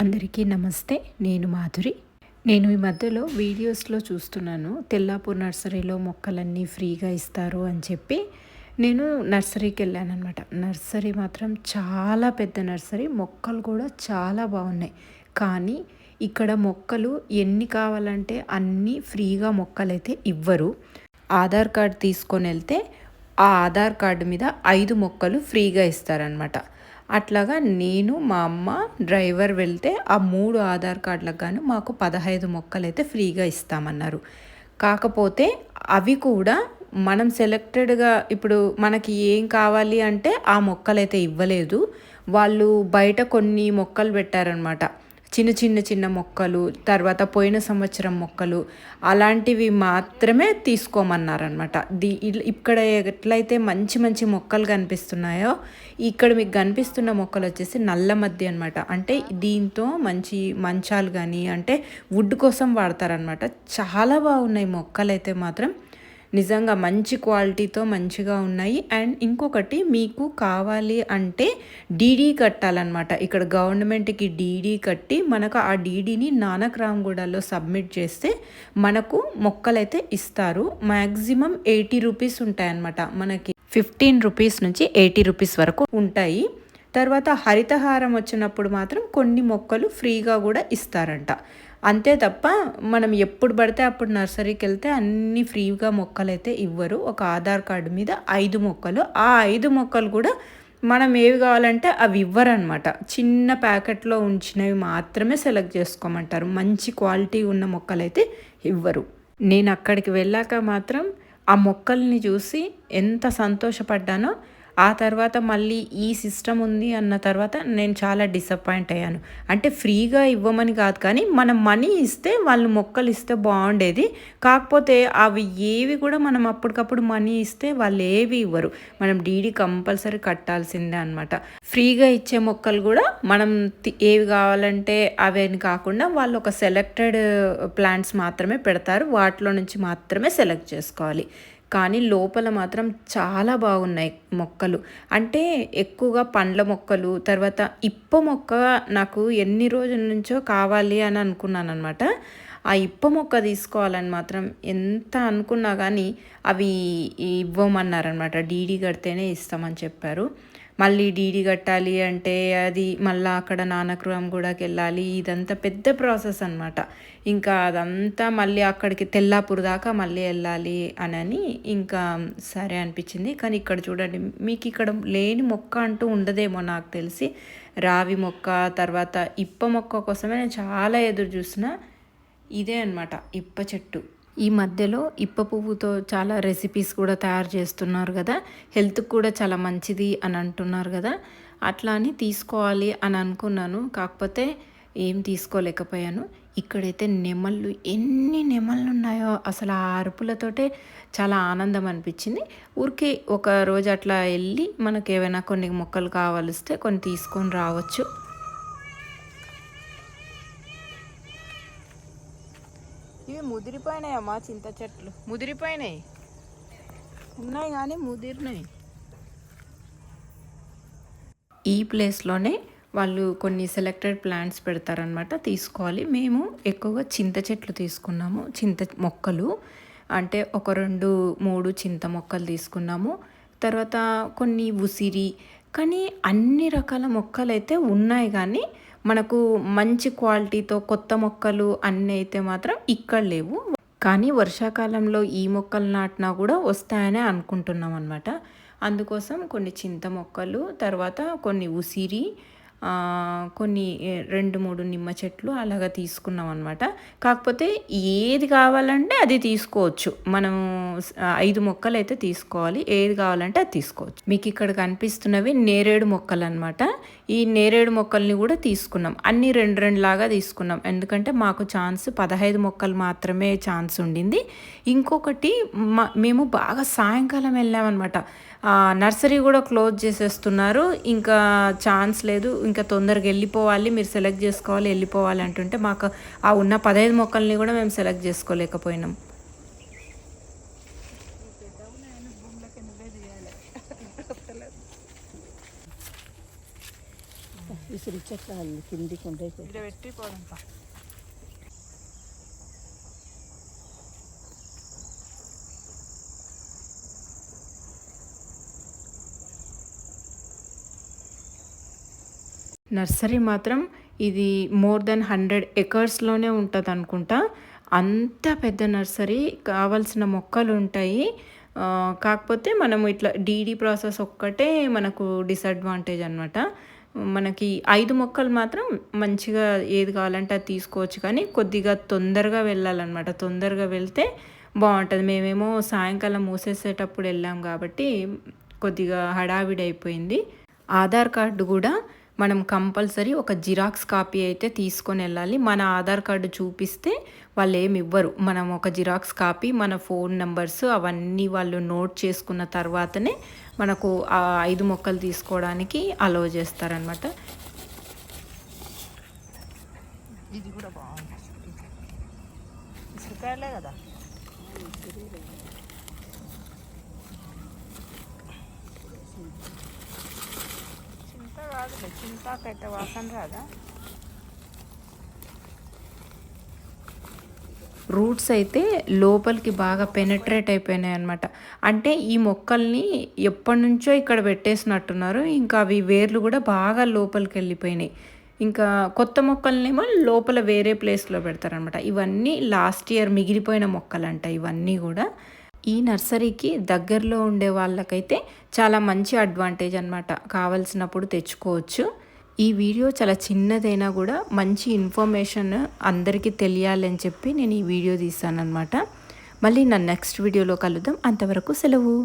అందరికీ నమస్తే. నేను మాధురి. నేను ఈ మధ్యలో వీడియోస్లో చూస్తున్నాను, తెల్లాపూర్ నర్సరీలో మొక్కలన్నీ ఫ్రీగా ఇస్తారు అని చెప్పి నేను నర్సరీకి వెళ్ళానమాట. నర్సరీ మాత్రం చాలా పెద్ద నర్సరీ, మొక్కలు కూడా చాలా బాగున్నాయి. కానీ ఇక్కడ మొక్కలు ఎన్ని కావాలంటే అన్నీ ఫ్రీగా మొక్కలైతే ఇవ్వరు. ఆధార్ కార్డు తీసుకొని వెళ్తే ఆ ఆధార్ కార్డు మీద 5 మొక్కలు ఫ్రీగా ఇస్తారనమాట. అట్లాగా నేను, మా అమ్మ, డ్రైవర్ వెళ్తే ఆ 3 ఆధార్ కార్డులకు గాను మాకు 15 మొక్కలు అయితే ఫ్రీగా ఇస్తామన్నారు. కాకపోతే అవి కూడా మనం సెలెక్టెడ్గా ఇప్పుడు మనకి ఏం కావాలి అంటే ఆ మొక్కలైతే ఇవ్వలేదు. వాళ్ళు బయట కొన్ని మొక్కలు పెట్టారనమాట. చిన్న మొక్కలు, తర్వాత పోయిన సంవత్సరం మొక్కలు, అలాంటివి మాత్రమే తీసుకోమన్నారనమాట. ఇక్కడ ఎట్లయితే మంచి మొక్కలు కనిపిస్తున్నాయో, ఇక్కడ మీకు కనిపిస్తున్న మొక్కలు వచ్చేసి నల్ల మద్ది అనమాట. అంటే దీంతో మంచి మంచాలు కానీ అంటే వుడ్ కోసం వాడతారనమాట. చాలా బాగున్నాయి మొక్కలు అయితే మాత్రం, నిజంగా మంచి క్వాలిటీతో మంచిగా ఉన్నాయి. అండ్ ఇంకొకటి, మీకు కావాలి అంటే డీడీ కట్టాలన్నమాట. ఇక్కడ గవర్నమెంట్కి డీడీ కట్టి మనకు ఆ డీడీని నానక్రామ్గూడలో సబ్మిట్ చేస్తే మనకు మొక్కలైతే ఇస్తారు. మ్యాక్సిమం 80 రూపీస్ ఉంటాయన్నమాట. మనకి 15 రూపీస్ నుంచి 80 రూపీస్ వరకు ఉంటాయి. తర్వాత హరితహారం వచ్చినప్పుడు మాత్రం కొన్ని మొక్కలు ఫ్రీగా కూడా ఇస్తారంట. అంతే తప్ప మనం ఎప్పుడు పడితే అప్పుడు నర్సరీకి వెళ్తే అన్ని ఫ్రీగా మొక్కలు అయితే ఇవ్వరు. ఒక ఆధార్ కార్డు మీద 5 మొక్కలు, ఆ 5 మొక్కలు కూడా మనం ఏవి కావాలంటే అవి ఇవ్వరనమాట. చిన్న ప్యాకెట్లో ఉంచినవి మాత్రమే సెలెక్ట్ చేసుకోమంటారు. మంచి క్వాలిటీ ఉన్న మొక్కలు అయితే ఇవ్వరు. నేను అక్కడికి వెళ్ళాక మాత్రం ఆ మొక్కల్ని చూసి ఎంత సంతోషపడ్డానో. ఆ తర్వాత మళ్ళీ ఈ సిస్టమ్ ఉంది అన్న తర్వాత నేను చాలా డిసప్పాయింట్ అయ్యాను. అంటే ఫ్రీగా ఇవ్వమని కాదు, కానీ మనం మనీ ఇస్తే వాళ్ళు మొక్కలు ఇస్తే బాగుండేది. కాకపోతే అవి ఏవి కూడా మనం అప్పటికప్పుడు మనీ ఇస్తే వాళ్ళు ఏవి ఇవ్వరు. మనం డీడీ కంపల్సరీ కట్టాల్సిందే అనమాట. ఫ్రీగా ఇచ్చే మొక్కలు కూడా మనం ఏవి కావాలంటే అవని కాకుండా వాళ్ళు ఒక సెలెక్టెడ్ ప్లాంట్స్ మాత్రమే పెడతారు. వాటిలో నుంచి మాత్రమే సెలెక్ట్ చేసుకోవాలి. కానీ లోపల మాత్రం చాలా బాగున్నాయి మొక్కలు. అంటే ఎక్కువగా పండ్ల మొక్కలు, తర్వాత ఇప్ప మొక్క నాకు ఎన్ని రోజుల నుంచో కావాలి అని అనుకున్నాను అనమాట. ఆ ఇప్ప మొక్క తీసుకోవాలని మాత్రం ఎంత అనుకున్నా కానీ అవి ఇవ్వమన్నారనమాట. డీడీ కడితేనే ఇస్తామని చెప్పారు. మళ్ళీ డీడీ కట్టాలి అంటే అది మళ్ళీ అక్కడ నానక్రామ్గూడకి వెళ్ళాలి. ఇదంతా పెద్ద ప్రాసెస్ అనమాట. ఇంకా అదంతా మళ్ళీ అక్కడికి తెల్లాపూర్ దాకా మళ్ళీ వెళ్ళాలి అని ఇంకా సరే అనిపించింది. కానీ ఇక్కడ చూడండి, మీకు ఇక్కడ లేని మొక్క అంటూ ఉండదేమో నాకు తెలిసి. రావి మొక్క, తర్వాత ఇప్ప మొక్క కోసమే నేను చాలా ఎదురు చూసిన. ఇదే అనమాట ఇప్ప చెట్టు. ఈ మధ్యలో ఇప్ప పువ్వుతో చాలా రెసిపీస్ కూడా తయారు చేస్తున్నారు కదా, హెల్త్కి కూడా చాలా మంచిది అని అంటున్నారు కదా. అట్లా అని తీసుకోవాలి అని అనుకున్నాను, కాకపోతే ఏం తీసుకోలేకపోయాను. ఇక్కడైతే నెమళ్ళు, ఎన్ని నెమళ్ళు ఉన్నాయో అసలు ఆ అరుపులతోటే చాలా ఆనందం అనిపించింది. ఊరికే ఒక రోజు అట్లా వెళ్ళి మనకు ఏమైనా కొన్ని మొక్కలు కావాలిస్తే కొన్ని తీసుకొని రావచ్చు. ఇవి ముదిరిపోయినాయమ్మా, చింత చెట్లు ముదిరిపోయినాయి, ఉన్నాయి కానీ ముదిరినాయి. ఈ ప్లేస్లోనే వాళ్ళు కొన్ని సెలెక్టెడ్ ప్లాంట్స్ పెడతారనమాట, తీసుకోవాలి. మేము ఎక్కువగా చింత చెట్లు తీసుకున్నాము, చింత మొక్కలు. అంటే ఒక 2-3 చింత మొక్కలు తీసుకున్నాము. తర్వాత కొన్ని ఉసిరి, కానీ అన్ని రకాల మొక్కలు అయితే ఉన్నాయి. కానీ మనకు మంచి క్వాలిటీతో కొత్త మొక్కలు అన్నీ అయితే మాత్రం ఇక్కడ లేవు. కానీ వర్షాకాలంలో ఈ మొక్కలు నాటినా కూడా వస్తాయని అనుకుంటున్నాం అనమాట. అందుకోసం కొన్ని చింత మొక్కలు, తర్వాత కొన్ని ఉసిరి, కొన్ని 2-3 నిమ్మ చెట్లు అలాగా తీసుకున్నాం అనమాట. కాకపోతే ఏది కావాలంటే అది తీసుకోవచ్చు. మనం 5 మొక్కలు అయితే తీసుకోవాలి, ఏది కావాలంటే అది తీసుకోవచ్చు. మీకు ఇక్కడ కనిపిస్తున్నవి నేరేడు మొక్కలు అనమాట. ఈ నేరేడు మొక్కల్ని కూడా తీసుకున్నాం. అన్నీ 2 లాగా తీసుకున్నాం, ఎందుకంటే మాకు ఛాన్స్ 15 మొక్కలు మాత్రమే ఛాన్స్ ఉండింది. ఇంకొకటి, మేము బాగా సాయంకాలం వెళ్ళామన్నమాట. నర్సరీ కూడా క్లోజ్ చేసేస్తున్నారు, ఇంకా ఛాన్స్ లేదు, ఇంకా తొందరగా వెళ్ళిపోవాలి, మీరు సెలెక్ట్ చేసుకోవాలి, వెళ్ళిపోవాలి అంటుంటే మాకు ఆ ఉన్న 15 మొక్కల్ని కూడా మేము సెలెక్ట్ చేసుకోలేకపోయినాం. విసిరిచ్చట్లా కిందికి ఉండే పెట్టి పోదంపా. నర్సరీ మాత్రం ఇది మోర్ దెన్ 100 ఎకర్స్లోనే ఉంటుంది అనుకుంటా. అంత పెద్ద నర్సరీ, కావాల్సిన మొక్కలు ఉంటాయి. కాకపోతే మనం ఇట్లా డీడీ ప్రాసెస్ ఒక్కటే మనకు డిసడ్వాంటేజ్ అనమాట. మనకి 5 మొక్కలు మాత్రం మంచిగా ఏది కావాలంటే అది తీసుకోవచ్చు, కానీ కొద్దిగా తొందరగా వెళ్ళాలన్నమాట. తొందరగా వెళ్తే బాగుంటుంది. మేమేమో సాయంకాలం మూసేసేటప్పుడు వెళ్ళాం కాబట్టి కొద్దిగా హడావిడి అయిపోయింది. ఆధార్ కార్డు కూడా మనం కంపల్సరీ ఒక జిరాక్స్ కాపీ అయితే తీసుకొని వెళ్ళాలి. మన ఆధార్ కార్డు చూపిస్తే వాళ్ళు ఏమి ఇవ్వరు. మనం ఒక జిరాక్స్ కాపీ, మన ఫోన్ నెంబర్స్ అవన్నీ వాళ్ళు నోట్ చేసుకున్న తర్వాతనే మనకు ఆ 5 మొక్కలు తీసుకోవడానికి అలో చేస్తారనమాట. ఇది కూడా బాగుంది. ఇసుకాయలే కదా. చింత కాదులే, చింతాకైతే వాసన రాదా. రూట్స్ అయితే లోపలికి బాగా పెనట్రేట్ అయిపోయినాయి అనమాట. అంటే ఈ మొక్కల్ని ఎప్పటి నుంచో ఇక్కడ పెట్టేసినట్టున్నారు. ఇంకా అవి వేర్లు కూడా బాగా లోపలికి వెళ్ళిపోయినాయి. ఇంకా కొత్త మొక్కలనేమో లోపల వేరే ప్లేస్లో పెడతారనమాట. ఇవన్నీ లాస్ట్ ఇయర్ మిగిలిపోయిన మొక్కలంట ఇవన్నీ కూడా. ఈ నర్సరీకి దగ్గరలో ఉండే వాళ్ళకైతే చాలా మంచి అడ్వాంటేజ్ అనమాట. కావలసినప్పుడు తెచ్చుకోవచ్చు. ఈ వీడియో చాలా చిన్నదైనా కూడా మంచి ఇన్ఫర్మేషన్ అందరికీ తెలియాలని చెప్పి నేను ఈ వీడియో తీసాను అనమాట. మళ్ళీ నా నెక్స్ట్ వీడియోలో కలుద్దాం. అంతవరకు సెలవు.